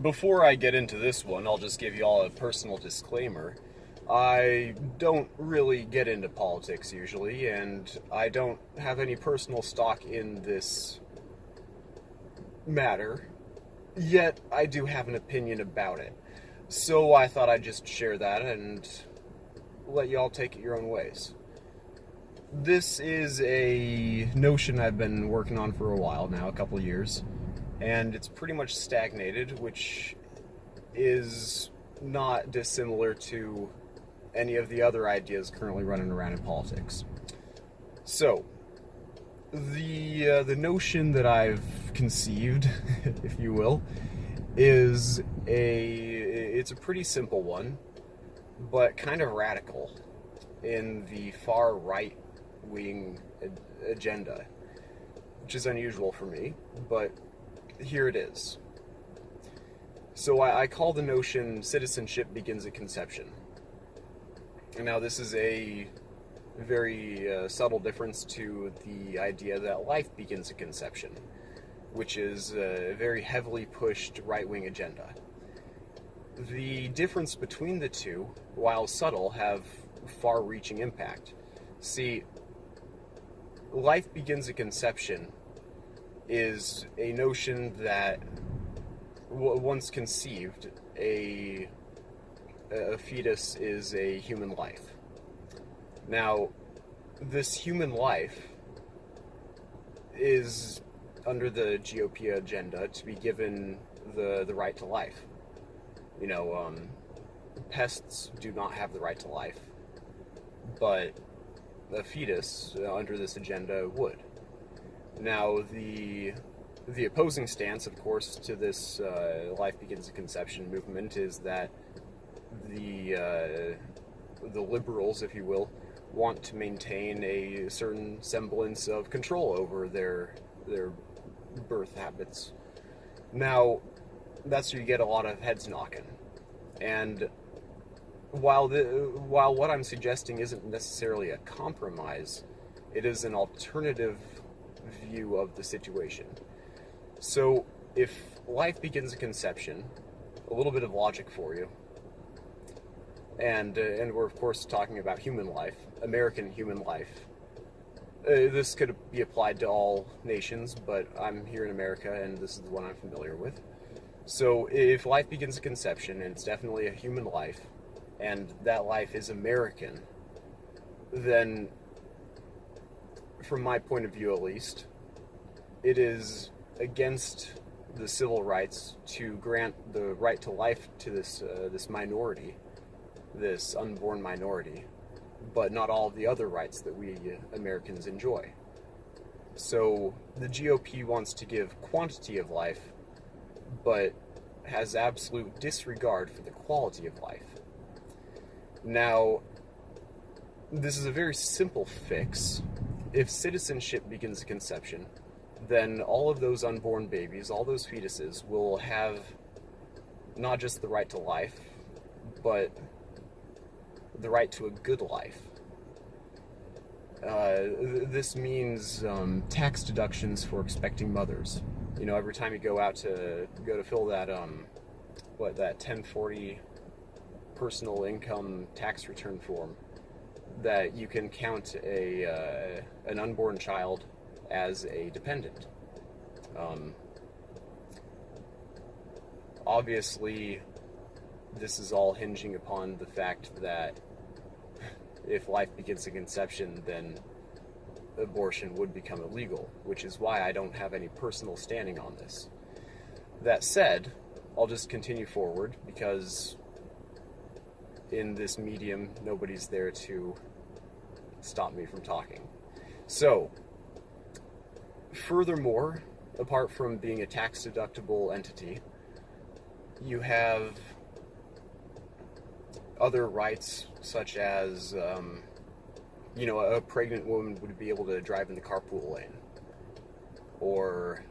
Before I get into this one, I'll just give you all a personal disclaimer. I don't really get into politics usually, and I don't have any personal stock in this matter, yet I do have an opinion about it. So I thought I'd just share that and let y'all take it your own ways. This is a notion I've been working on for a while now, a couple of years, and it's pretty much stagnated, which is not dissimilar to any of the other ideas currently running around in politics. So, the notion that I've conceived, if you will, is it's a pretty simple one, but kind of radical in the far right wing agenda, which is unusual for me, but here it is. So I call the notion citizenship begins at conception. And now this is a very subtle difference to the idea that life begins at conception, which is a very heavily pushed right-wing agenda. The difference between the two, while subtle, have far-reaching impact. See, life begins at conception is a notion that once conceived, a fetus is a human life. Now, this human life is under the GOP agenda to be given the right to life. You know, pests do not have the right to life, but a fetus under this agenda would. Now, the opposing stance, of course, to this life begins at conception movement is that the liberals, if you will, want to maintain a certain semblance of control over their birth habits. Now, that's where you get a lot of heads knocking. And while what I'm suggesting isn't necessarily a compromise, it is an alternative view of the situation. So, if life begins at conception, a little bit of logic for you, and we're of course talking about human life, American human life. This could be applied to all nations, but I'm here in America, and this is the one I'm familiar with. So, if life begins at conception, and it's definitely a human life, and that life is American, then, from my point of view at least, it is against the civil rights to grant the right to life to this minority, this unborn minority, but not all of the other rights that we Americans enjoy. So the GOP wants to give quantity of life, but has absolute disregard for the quality of life. Now, this is a very simple fix. If citizenship begins at conception, then all of those unborn babies, all those fetuses, will have not just the right to life, but the right to a good life. This means tax deductions for expecting mothers. You know, every time you go to fill that that 1040 personal income tax return form, that you can count an unborn child as a dependent. Obviously, this is all hinging upon the fact that if life begins at conception, then abortion would become illegal, which is why I don't have any personal standing on this. That said, I'll just continue forward, because in this medium, nobody's there to stop me from talking. So, furthermore, apart from being a tax-deductible entity, you have other rights, such as, a pregnant woman would be able to drive in the carpool lane, or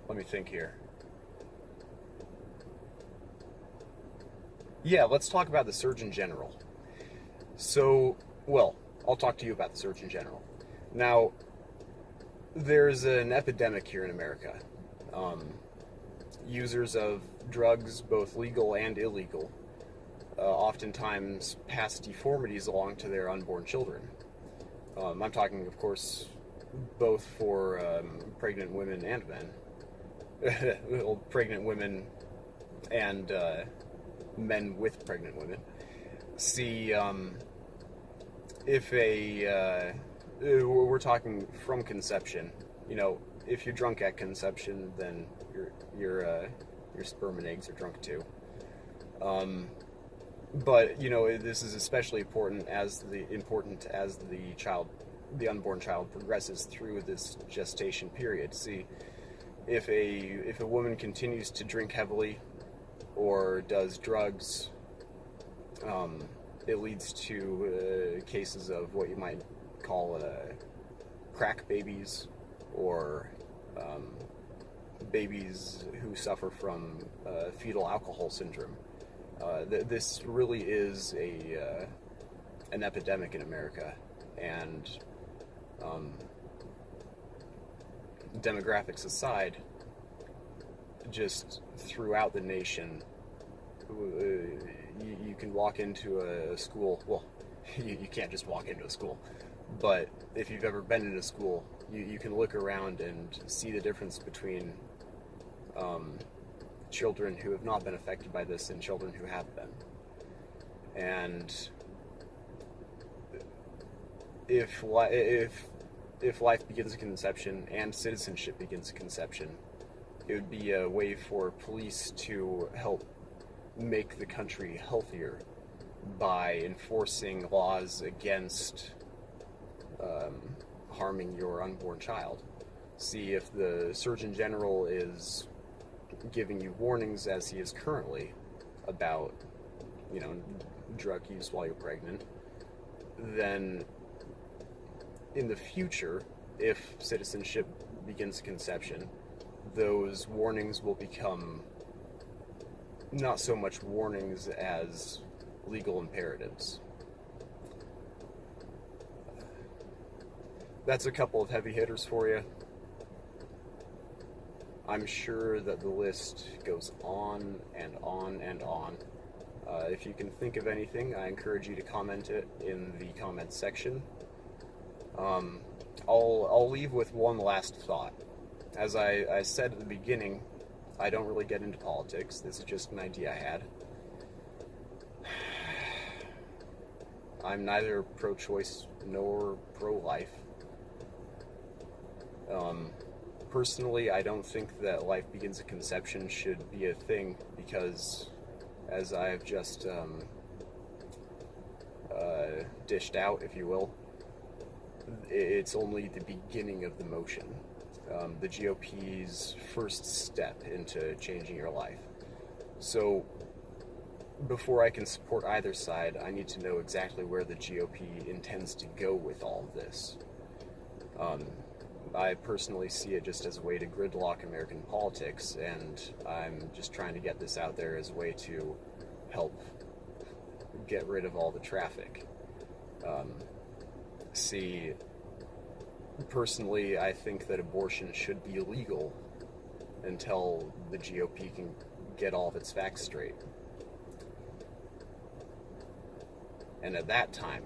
let me think here. Yeah, let's talk about the Surgeon General. So, well, I'll talk to you about the Surgeon General. Now, there's an epidemic here in America. Users of drugs, both legal and illegal, oftentimes pass deformities along to their unborn children. I'm talking, of course, both for pregnant women and men. Well, pregnant women and men with pregnant women. See, if we're talking from conception, if you're drunk at conception, then your sperm and eggs are drunk too. But this is especially important as the unborn child progresses through this gestation period. See, if a woman continues to drink heavily or does drugs, it leads to cases of what you might call crack babies, or babies who suffer from fetal alcohol syndrome. This really is an epidemic in America, and demographics aside, just throughout the nation, you can walk into a school. Well, you can't just walk into a school, but if you've ever been in a school, you can look around and see the difference between children who have not been affected by this and children who have been. And if life begins at conception and citizenship begins at conception, it would be a way for police to help make the country healthier by enforcing laws against harming your unborn child. See, if the Surgeon General is giving you warnings, as he is currently, about drug use while you're pregnant, then in the future, if citizenship begins conception, those warnings will become not so much warnings as legal imperatives. That's a couple of heavy hitters for you. I'm sure that the list goes on and on and on. If you can think of anything, I encourage you to comment it in the comments section. I'll leave with one last thought. As I said at the beginning, I don't really get into politics. This is just an idea I had. I'm neither pro-choice nor pro-life. Personally, I don't think that life begins at conception should be a thing, because, as I've just dished out, if you will, it's only the beginning of the motion. The GOP's first step into changing your life. So, before I can support either side, I need to know exactly where the GOP intends to go with all of this. I personally see it just as a way to gridlock American politics, and I'm just trying to get this out there as a way to help get rid of all the traffic. See, personally, I think that abortion should be illegal until the GOP can get all of its facts straight. And at that time,